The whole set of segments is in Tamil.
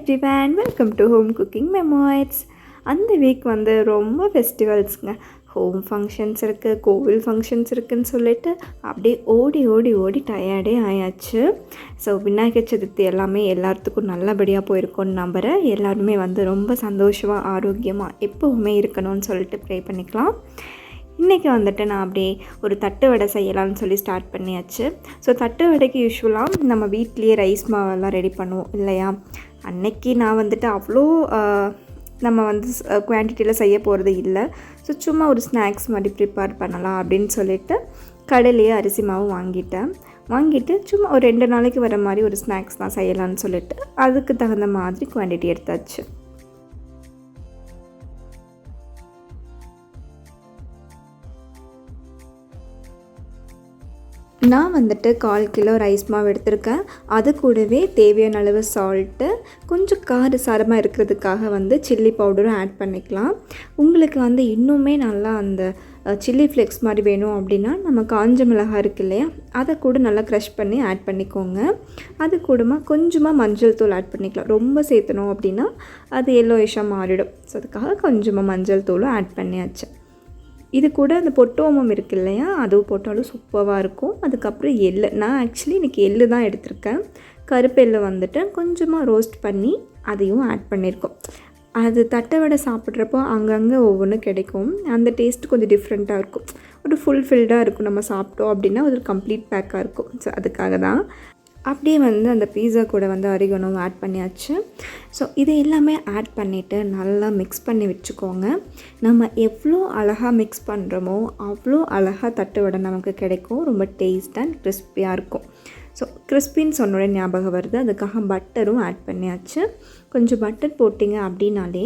Everyone, welcome to home cooking memoirs. அந்த வீக் வந்து ரொம்ப ஃபெஸ்டிவல்ஸுங்க. ஹோம் ஃபங்க்ஷன்ஸ் இருக்குது, கோவில் ஃபங்க்ஷன்ஸ் இருக்குதுன்னு சொல்லிட்டு அப்படியே ஓடி ஓடி ஓடி டயர்டே ஆயாச்சு. ஸோ விநாயகர் சதுர்த்தி எல்லாமே எல்லாத்துக்கும் நல்லபடியாக போயிருக்கோன்னு நம்புகிறேன். எல்லாருமே வந்து ரொம்ப சந்தோஷமாக ஆரோக்கியமாக எப்போவுமே இருக்கணும்னு சொல்லிட்டு ப்ரே பண்ணிக்கலாம். இன்றைக்கி வந்துட்டு நான் அப்படியே ஒரு தட்டு வடை செய்யலாம்னு சொல்லி ஸ்டார்ட் பண்ணியாச்சு. ஸோ தட்டு வடைக்கு யூஸ்வலாக நம்ம வீட்லேயே ரைஸ் மாவெல்லாம் ரெடி பண்ணுவோம் இல்லையா. அன்னைக்கு நான் வந்துட்டு அவ்வளோ நம்ம வந்து குவான்டிட்டியில் செய்ய போகிறது இல்லை. ஸோ சும்மா ஒரு ஸ்நாக்ஸ் மாதிரி ப்ரிப்பேர் பண்ணலாம் அப்படின்னு சொல்லிட்டு கடையிலேயே அரிசி மாவு வாங்கிட்டு சும்மா ஒரு 2 நாளைக்கு வர மாதிரி ஒரு ஸ்நாக்ஸ் தான் செய்யலான்னு சொல்லிட்டு அதுக்கு தகுந்த மாதிரி குவான்டிட்டி எடுத்தாச்சு. நான் வந்துட்டு 1/4 கிலோ ரைஸ் மாவு எடுத்திருக்கேன். அது கூடவே தேவையான அளவு சால்ட்டு, கொஞ்சம் காரசாரமாக இருக்கிறதுக்காக வந்து சில்லி பவுடரும் ஆட் பண்ணிக்கலாம். உங்களுக்கு வந்து இன்னுமே நல்லா அந்த சில்லி ஃப்ளேக்ஸ் மாதிரி வேணும் அப்படின்னா நம்ம காஞ்ச மிளகாய் இருக்குது இல்லையா, அதை கூட நல்லா க்ரஷ் பண்ணி ஆட் பண்ணிக்கோங்க. அது கூட கொஞ்சமாக மஞ்சள் தூள் ஆட் பண்ணிக்கலாம். ரொம்ப சேர்த்தணும் அப்படின்னா அது எல்லோயிஷாக மாறிடும். ஸோ அதுக்காக கொஞ்சமாக மஞ்சள் தூளும் ஆட் பண்ணியாச்சு. இது கூட அந்த பொட்டோமம் இருக்குது இல்லையா, அதுவும் போட்டாலும் சூப்பராக இருக்கும். அதுக்கப்புறம் எள்ளு, நான் ஆக்சுவலி இன்றைக்கி எள்ளு தான் எடுத்திருக்கேன். கருப்பு எள்ளு வந்துட்டு கொஞ்சமாக ரோஸ்ட் பண்ணி அதையும் ஆட் பண்ணியிருக்கோம். அது தட்டை வடை சாப்பிட்றப்போ அங்கங்கே ஒவ்வொன்றும் கிடைக்கும். அந்த டேஸ்ட் கொஞ்சம் டிஃப்ரெண்ட்டாக இருக்கும். ஒரு ஃபுல்ஃபில்டாக இருக்கும். நம்ம சாப்பிட்டோம் அப்படின்னா ஒரு கம்ப்ளீட் பேக்காக இருக்கும். ஸோ அதுக்காக தான் அப்படியே வந்து அந்த பீஸா கூட வந்து ஆரிகனோ ஆட் பண்ணியாச்சு. ஸோ இது எல்லாமே ஆட் பண்ணிவிட்டு நல்லா மிக்ஸ் பண்ணி வச்சுக்கோங்க. நம்ம எவ்வளோ அழகாக மிக்ஸ் பண்ணுறோமோ அவ்வளோ அழகாக தட்டு வடை நமக்கு கிடைக்கும். ரொம்ப டேஸ்ட் அண்ட் கிறிஸ்பியாக இருக்கும். ஸோ கிறிஸ்பின்னு சொன்னோட ஞாபகம் வருது, அதுக்காக பட்டரும் ஆட் பண்ணியாச்சு. கொஞ்சம் பட்டர் போட்டிங்க அப்படின்னாலே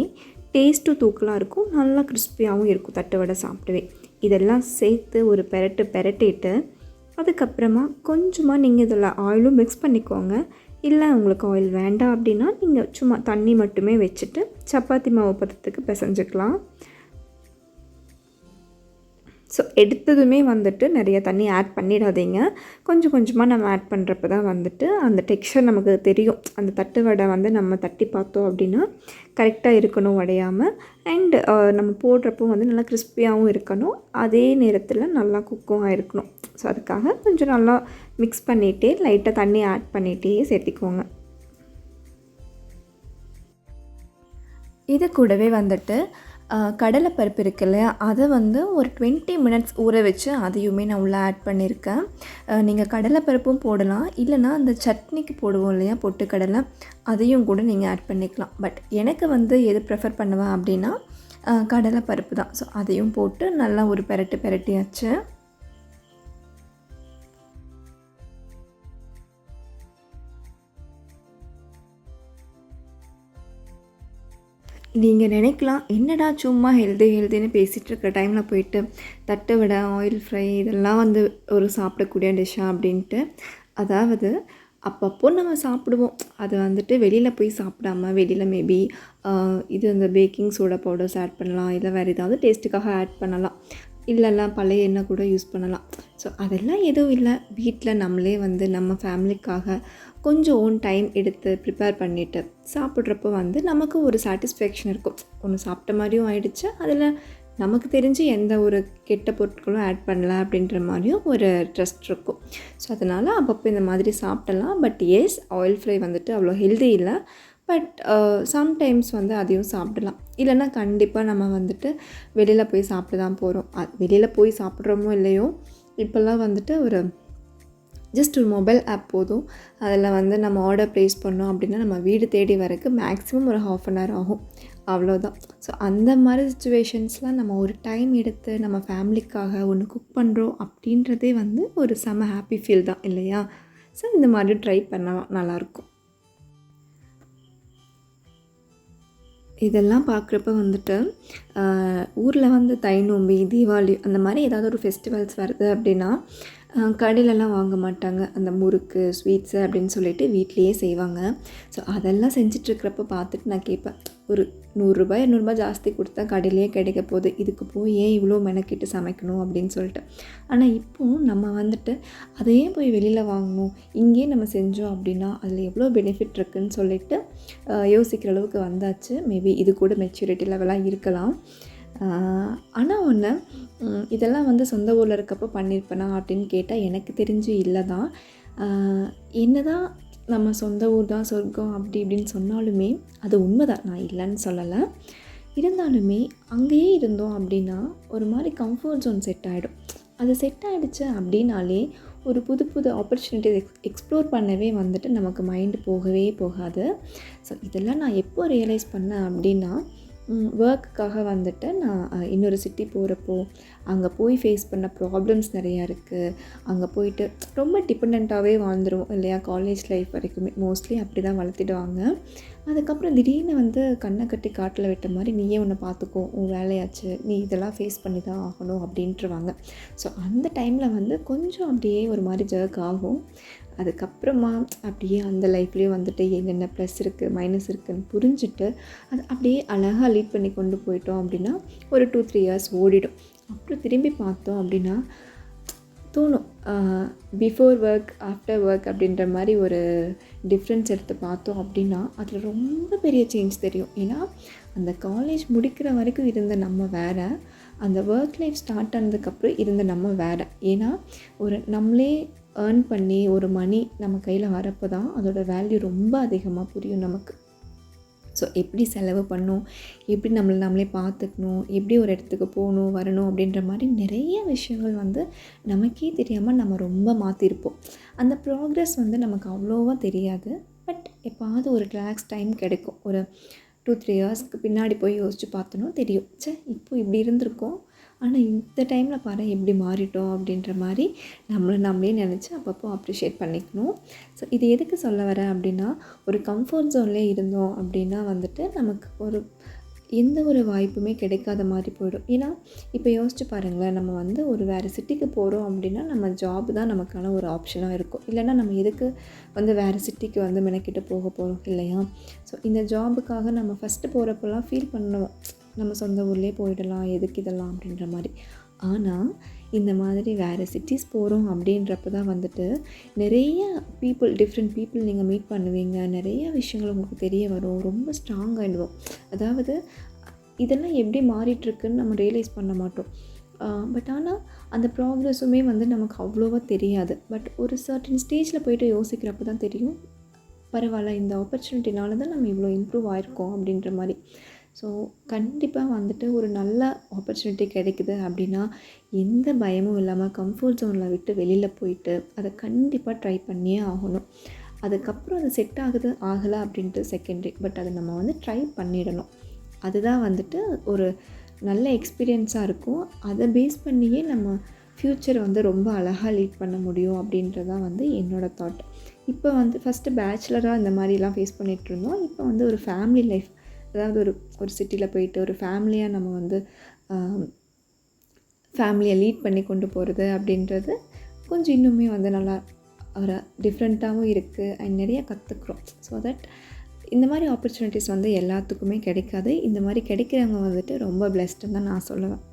டேஸ்ட்டும் தூக்கலாக இருக்கும், நல்லா கிறிஸ்பியாகவும் இருக்கும் தட்டு வடை சாப்பிடவே. இதெல்லாம் சேர்த்து ஒரு பெரட்டிட்டு அதுக்கப்புறமா கொஞ்சமாக நீங்கள் இதில் ஆயிலும் மிக்ஸ் பண்ணிக்கோங்க. இல்லை உங்களுக்கு ஆயில் வேண்டாம் அப்படின்னா நீங்கள் சும்மா தண்ணி மட்டுமே வச்சுட்டு சப்பாத்தி மாவு பதத்துக்கு பிசைஞ்சிக்கலாம். ஸோ எடுத்ததுமே வந்துட்டு நிறைய தண்ணி ஆட் பண்ணிடாதீங்க. கொஞ்சம் கொஞ்சமாக நம்ம ஆட் பண்ணுறப்ப தான் வந்துட்டு அந்த டெக்ஸ்சர் நமக்கு தெரியும். அந்த தட்டு வடை வந்து நம்ம தட்டி பார்த்தோம் அப்படின்னா கரெக்டாக இருக்கணும், உடையாமல். அண்டு நம்ம போடுறப்போ வந்து நல்லா கிறிஸ்பியாகவும் இருக்கணும், அதே நேரத்தில் நல்லா குக்கும் ஆகிருக்கணும். ஸோ அதுக்காக கொஞ்சம் நல்லா மிக்ஸ் பண்ணிகிட்டே லைட்டாக தண்ணி ஆட் பண்ணிகிட்டே சேர்த்திக்கோங்க. இது கூடவே வந்துட்டு கடலைப்பருப்பு இருக்கு இல்லையா, அதை வந்து ஒரு 20 மினிட்ஸ் ஊற வச்சு அதையுமே நான் உள்ளே ஆட் பண்ணியிருக்கேன். நீங்கள் கடலைப்பருப்பும் போடலாம், இல்லைனா அந்த சட்னிக்கு போடுவோம் இல்லையா பொட்டுக்கடலை, அதையும் கூட நீங்கள் ஆட் பண்ணிக்கலாம். பட் எனக்கு வந்து எது ப்ரிஃபர் பண்ணுவேன் அப்படின்னா கடலைப்பருப்பு தான். ஸோ அதையும் போட்டு நல்லா ஒரு பெரட்டியாச்சு. நீங்கள் நினைக்கலாம், என்னடா சும்மா ஹெல்த்தின்னு பேசிகிட்டு இருக்கிற டைமில் போயிட்டு தட்டை வடை, ஆயில் ஃப்ரை இதெல்லாம் வந்து ஒரு சாப்பிடக்கூடிய டிஷ்ஷா அப்படின்ட்டு. அதாவது அப்பப்போ நம்ம சாப்பிடுவோம். அது வந்துட்டு வெளியில் போய் சாப்பிடாம வெளியில் மேபி இது அந்த பேக்கிங் சோடா பவுடர்ஸ் ஆட் பண்ணலாம், இல்லை வேறு ஏதாவது டேஸ்ட்டுக்காக ஆட் பண்ணலாம், இல்லைன்னா பழைய எண்ணெய் கூட யூஸ் பண்ணலாம். ஸோ அதெல்லாம் எதுவும் இல்லை, வீட்டில் நம்மளே வந்து நம்ம ஃபேமிலிக்காக கொஞ்சம் ஓன் டைம் எடுத்து ப்ரிப்பேர் பண்ணிவிட்டு சாப்பிட்றப்போ வந்து நமக்கு ஒரு சாட்டிஸ்ஃபேக்ஷன் இருக்கும். ஒன்று சாப்பிட்ட மாதிரியும் ஆயிடுச்சு, அதில் நமக்கு தெரிஞ்சு எந்த ஒரு கெட்ட பொருட்களும் ஆட் பண்ணல அப்படின்ற மாதிரியும் ஒரு ட்ரஸ்ட் இருக்கும். ஸோ அதனால் அப்பப்போ இந்த மாதிரி சாப்பிடலாம். பட் எஸ், ஆயில் ஃப்ரை வந்துட்டு அவ்வளோ ஹெல்தி இல்லை. பட் சம்டைம்ஸ் வந்து அதையும் சாப்பிடலாம். இல்லைன்னா கண்டிப்பாக நம்ம வந்துட்டு வெளியில் போய் சாப்பிட்டு தான் போகிறோம். வெளியில் போய் சாப்பிட்றோமோ இல்லையோ, இப்போல்லாம் வந்துட்டு ஒரு ஜஸ்ட் ஒரு மொபைல் ஆப் போதும். அதில் வந்து நம்ம ஆர்டர் ப்ளேஸ் பண்ணோம் அப்படின்னா நம்ம வீடு தேடி வரக்கு மேக்ஸிமம் ஒரு 1/2 அன் ஹவர் ஆகும், அவ்வளோதான். ஸோ அந்த மாதிரி சுச்சுவேஷன்ஸ்லாம் நம்ம ஒரு டைம் எடுத்து நம்ம ஃபேமிலிக்காக ஒன்று குக் பண்ணுறோம் அப்படின்றதே வந்து ஒரு செம ஹாப்பி ஃபீல் தான் இல்லையா. ஸோ இந்த மாதிரி ட்ரை பண்ணலாம், நல்லாயிருக்கும். இதெல்லாம் பார்க்குறப்ப வந்துட்டு ஊரில் வந்து தை நோம்பி, தீபாவளி அந்த மாதிரி ஏதாவது ஒரு ஃபெஸ்டிவல்ஸ் வருது அப்படின்னா கடையிலலாம் வாங்க மாட்டாங்க. அந்த முறுக்கு, ஸ்வீட்ஸு அப்படின்னு சொல்லிட்டு வீட்லேயே செய்வாங்க. ஸோ அதெல்லாம் செஞ்சிட்ருக்கிறப்ப பார்த்துட்டு நான் கேட்பேன், ஒரு ரூ. 100 ரூ. 200 ஜாஸ்தி கொடுத்தா கடையிலேயே கிடைக்க போகுது, இதுக்கு போய் ஏன் இவ்வளோ மெனக்கிட்டு சமைக்கணும் அப்படின்னு சொல்லிட்டு. ஆனால் இப்போது நம்ம வந்துட்டு அதையே போய் வெளியில் வாங்கணும், இங்கேயே நம்ம செஞ்சோம் அப்படின்னா அதில் எவ்வளோ பெனிஃபிட் இருக்குதுன்னு சொல்லிட்டு யோசிக்கிற அளவுக்கு வந்தாச்சு. மேபி இது கூட மெச்சூரிட்டி லெவலாக இருக்கலாம். ஆனால் ஒன்று, இதெல்லாம் வந்து சொந்த ஊரில் இருக்கப்போ பண்ணியிருப்பேனா அப்படின்னு கேட்டால் எனக்கு தெரிஞ்சு இல்லை தான். என்ன தான் நம்ம சொந்த ஊர் தான் சொர்க்கம் அப்படி இப்படின்னு சொன்னாலுமே அது உண்மை தான், நான் இல்லைன்னு சொல்லலை. இருந்தாலுமே அங்கேயே இருந்தோம் அப்படின்னா ஒரு மாதிரி கம்ஃபர்ட் ஜோன் செட் ஆகிடும். அது செட் ஆகிடுச்சு அப்படின்னாலே ஒரு புது புது ஆப்பர்ச்சுனிட்டிஸ் எக்ஸ்ப்ளோர் பண்ணவே வந்துட்டு நமக்கு மைண்டு போகவே போகாது. ஸோ இதெல்லாம் நான் எப்போ ரியலைஸ் பண்ணேன் அப்படின்னா, ஒர்க்குக்காக வந்துட்டு நான் இன்னொரு சிட்டி போகிறப்போ அங்கே போய் ஃபேஸ் பண்ண ப்ராப்ளம்ஸ் நிறையா இருக்குது. அங்கே போயிட்டு ரொம்ப டிபெண்ட்டாகவே வாழ்ந்துருவோம் இல்லையா, காலேஜ் லைஃப் வரைக்குமே மோஸ்ட்லி அப்படி தான் வளர்த்திடுவாங்க. அதுக்கப்புறம் திடீர்னு வந்து கண்ணை கட்டி காட்டில் விட்ட மாதிரி நீயே உன்னை பார்த்துக்கோ, உன் வேலையாச்சு, நீ இதெல்லாம் ஃபேஸ் பண்ணி தான் ஆகணும் அப்படின்ட்டுருவாங்க. ஸோ அந்த டைமில் வந்து கொஞ்சம் அப்படியே ஒரு மாதிரி ஜர்க் ஆகும். அதுக்கப்புறமா அப்படியே அந்த லைஃப்லேயும் வந்துட்டு என்னென்ன ப்ளஸ் இருக்குது மைனஸ் இருக்குதுன்னு புரிஞ்சுட்டு அது அப்படியே அழகாக லீட் பண்ணி கொண்டு போயிட்டோம் அப்படின்னா ஒரு 2-3 இயர்ஸ் ஓடிடும். அப்புறம் திரும்பி பார்த்தோம் அப்படின்னா தோணும், பிஃபோர் ஒர்க் ஆஃப்டர் ஒர்க் அப்படின்ற மாதிரி ஒரு டிஃப்ரென்ஸ் எடுத்து பார்த்தோம் அப்படின்னா அதில் ரொம்ப பெரிய சேஞ்ச் தெரியும். ஏன்னா அந்த காலேஜ் முடிக்கிற வரைக்கும் இருந்த நம்ம வேறு, அந்த ஒர்க் லைஃப் ஸ்டார்ட் ஆனதுக்கப்புறம் இருந்த நம்ம வேறு. ஏன்னா ஒரு நம்மளே ஏர்ன் பண்ணி ஒரு மணி நம்ம கையில் வரப்போ தான் அதோட வேல்யூ ரொம்ப அதிகமாக புரியும் நமக்கு. ஸோ எப்படி செலவு பண்ணணும், எப்படி நம்மளே பார்த்துக்கணும், எப்படி ஒரு இடத்துக்கு போகணும் வரணும் அப்படின்ற மாதிரி நிறைய விஷயங்கள் வந்து நமக்கே தெரியாமல் நம்ம ரொம்ப மாற்றிருப்போம். அந்த ப்ராக்ரெஸ் வந்து நமக்கு அவ்வளோவா தெரியாது. பட் எப்பாவது ஒரு ரிலாக்ஸ் டைம் கிடைக்கும். ஒரு 2-3 இயர்ஸ்க்கு பின்னாடி போய் யோசித்து பார்த்தோன்னா தெரியும், இப்போ இப்படி இருந்திருக்கோம், ஆனால் இந்த டைமில் பாரு எப்படி மாறிட்டோம் அப்படின்ற மாதிரி நம்மளே நினச்சி அப்பப்போ அப்ரிஷியேட் பண்ணிக்கணும். ஸோ இது எதுக்கு சொல்ல வரேன் அப்படின்னா, ஒரு கம்ஃபர்ட் ஜோன்லேயே இருந்தோம் அப்படின்னா வந்துட்டு நமக்கு எந்த ஒரு வாய்ப்புமே கிடைக்காத மாதிரி போயிடும். ஏன்னா இப்போ யோசிச்சு பாருங்களேன், நம்ம வந்து ஒரு வேறு சிட்டிக்கு போகிறோம் அப்படின்னா நம்ம ஜாப் தான் நமக்கான ஒரு ஆப்ஷனாக இருக்கும். இல்லைன்னா நம்ம எதுக்கு வந்து வேறு சிட்டிக்கு வந்து மெனக்கிட்டு போக போகிறோம் இல்லையா. ஸோ இந்த ஜாபுக்காக நம்ம ஃபஸ்ட்டு போகிறப்பெல்லாம் ஃபீல் பண்ணுவோம், நம்ம சொந்த ஊர்லேயே போயிடலாம், எதுக்கு இதெல்லாம் அப்படின்ற மாதிரி. ஆனால் இந்த மாதிரி வேறு சிட்டிஸ் போகிறோம் அப்படின்றப்ப தான் வந்துட்டு நிறைய டிஃப்ரெண்ட் பீப்புள் நீங்கள் மீட் பண்ணுவீங்க, நிறைய விஷயங்கள் உங்களுக்கு தெரிய வரும், ரொம்ப ஸ்ட்ராங் ஆகிடுவோம். அதாவது இதெல்லாம் எப்படி மாறிட்டுருக்குன்னு நம்ம ரியலைஸ் பண்ண மாட்டோம். பட் ஆனால் அந்த ப்ராக்ரெஸுமே வந்து நமக்கு அவ்வளோவா தெரியாது. பட் ஒரு சர்டன் ஸ்டேஜில் போய்ட்டு யோசிக்கிறப்ப தான் தெரியும், பரவாயில்ல இந்த ஆப்பர்ச்சுனிட்டினால தான் நம்ம இவ்வளோ இம்ப்ரூவ் ஆகிருக்கோம் அப்படின்ற மாதிரி. ஸோ கண்டிப்பாக வந்துட்டு ஒரு நல்ல ஆப்பர்ச்சுனிட்டி கிடைக்குது அப்படின்னா எந்த பயமும் இல்லாமல் கம்ஃபர்ட் ஜோனில் விட்டு வெளியில் போயிட்டு அதை கண்டிப்பாக ட்ரை பண்ணியே ஆகணும். அதுக்கப்புறம் அது செட் ஆகுது ஆகலை அப்படின்ட்டு செகண்டரி. பட் அதை நம்ம வந்து ட்ரை பண்ணிடணும். அதுதான் வந்துட்டு ஒரு நல்ல எக்ஸ்பீரியன்ஸாக இருக்கும். அதை பேஸ் பண்ணியே நம்ம ஃப்யூச்சர் வந்து ரொம்ப அழகாக லீட் பண்ண முடியும் அப்படின்றதான் வந்து என்னோடய தாட். இப்போ வந்து ஃபஸ்ட்டு பேச்சுலராக இந்த மாதிரிலாம் ஃபேஸ் பண்ணிகிட்ருந்தோம். இப்போ வந்து ஒரு ஃபேமிலி லைஃப், அதாவது ஒரு சிட்டியில் போயிட்டு ஒரு ஃபேமிலியாக நம்ம வந்து ஃபேமிலியை லீட் பண்ணி கொண்டு போகிறது அப்படின்றது கொஞ்சம் இன்னுமே வந்து நல்லா ஒரு டிஃப்ரெண்ட்டாகவும் இருக்குது அண்ட் நிறைய கற்றுக்குறோம். ஸோ தட் இந்த மாதிரி ஆப்பர்ச்சுனிட்டிஸ் வந்து எல்லாத்துக்குமே கிடைக்காது. இந்த மாதிரி கிடைக்கிறவங்க வந்துட்டு ரொம்ப பிளெஸ்டுன்னு தான் நான் சொல்லுவேன்.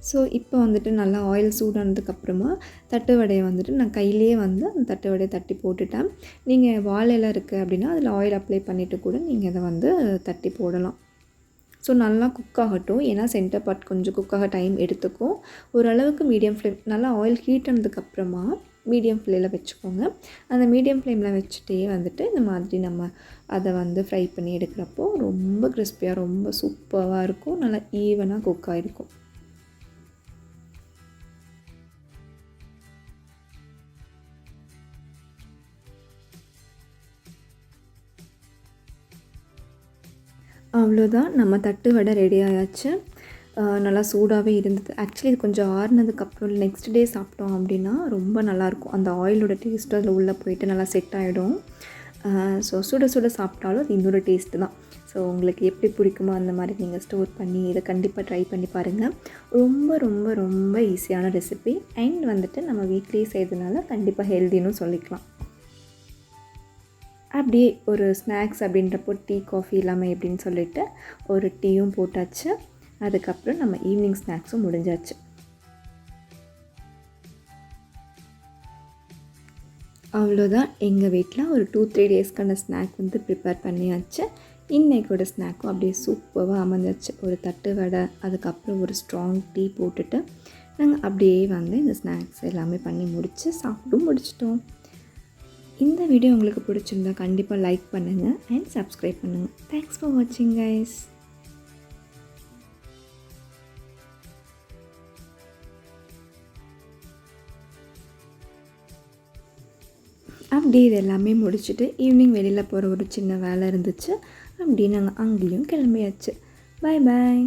ஸோ இப்போ வந்துட்டு நல்லா ஆயில் சூடானதுக்கப்புறமா தட்டு வடையை வந்துட்டு நான் கையிலேயே வந்து அந்த தட்டு வடையை தட்டி போட்டுட்டேன். நீங்கள் வாழைலாம் இருக்குது அப்படின்னா அதில் ஆயில் அப்ளை பண்ணிவிட்டு கூட நீங்கள் அதை வந்து தட்டி போடலாம். ஸோ நல்லா குக் ஆகட்டும், ஏன்னா சென்டர் பார்ட் கொஞ்சம் குக்காக டைம் எடுத்துக்கும். ஓரளவுக்கு மீடியம் ஃப்ளேம், நல்லா ஆயில் ஹீட் ஆனதுக்கப்புறமா மீடியம் ஃப்ளேமில் வச்சுக்கோங்க. அந்த மீடியம் ஃப்ளேமில் வச்சுட்டே வந்துட்டு இந்த மாதிரி நம்ம அதை வந்து ஃப்ரை பண்ணி எடுக்கிறப்போ ரொம்ப கிறிஸ்பியாக ரொம்ப சூப்பராக இருக்கும், நல்லா ஈவனாக குக் ஆகிருக்கும். அவ்வளோதான், நம்ம தட்டு வடை ரெடி ஆயாச்சு. நல்லா சூடாகவே இருந்தது. ஆக்சுவலி இது கொஞ்சம் ஆறுனதுக்கப்புறம் நெக்ஸ்ட் டே சாப்பிட்டோம் அப்படின்னா ரொம்ப நல்லாயிருக்கும். அந்த ஆயிலோட டேஸ்ட்டு அதில் உள்ளே போயிட்டு நல்லா செட் ஆகிடும். ஸோ சுட சுட சாப்பிட்டாலும் அது இன்னொரு டேஸ்ட்டு தான். ஸோ ஸோ உங்களுக்கு எப்படி பிடிக்குமோ அந்த மாதிரி நீங்கள் ஸ்டோர் பண்ணி இதை கண்டிப்பாக ட்ரை பண்ணி பாருங்கள். ரொம்ப ரொம்ப ரொம்ப ஈஸியான ரெசிபி அண்ட் வந்துட்டு நம்ம வீட்லேயே செய்கிறதுனால கண்டிப்பாக ஹெல்த்தின்னு சொல்லிக்கலாம். அப்படியே ஒரு ஸ்நாக்ஸ் அப்படின்றப்போ டீ காஃபி இல்லாமல் எப்படின்னு சொல்லிவிட்டு ஒரு டீயும் போட்டாச்சு. அதுக்கப்புறம் நம்ம ஈவினிங் ஸ்நாக்ஸும் முடிஞ்சாச்சு. அவ்வளோதான், எங்கள் வீட்டில் ஒரு 2-3 டேஸ்க்கான ஸ்நாக் வந்து ப்ரிப்பேர் பண்ணியாச்சு. இன்றைக்கோட ஸ்நாக்கும் அப்படியே சூப்பராக அமைஞ்சிச்சு. ஒரு தட்டு வடை, அதுக்கப்புறம் ஒரு ஸ்ட்ராங் டீ போட்டுட்டு நாங்கள் அப்படியே வந்து இந்த ஸ்நாக்ஸ் எல்லாமே பண்ணி சாப்பிட்டும் முடிச்சிட்டோம். இந்த வீடியோ உங்களுக்கு பிடிச்சிருந்தா கண்டிப்பாக லைக் பண்ணுங்கள் அண்ட் சப்ஸ்கிரைப் பண்ணுங்கள். தேங்க்ஸ் ஃபார் வாட்சிங் கைஸ். அப்படி இது எல்லாமே முடிச்சுட்டு ஈவினிங் வெளியில் போகிற ஒரு சின்ன வேலை இருந்துச்சு. அப்படி நாங்கள் அங்கேயும் கிளம்பியாச்சு. பாய் பாய்.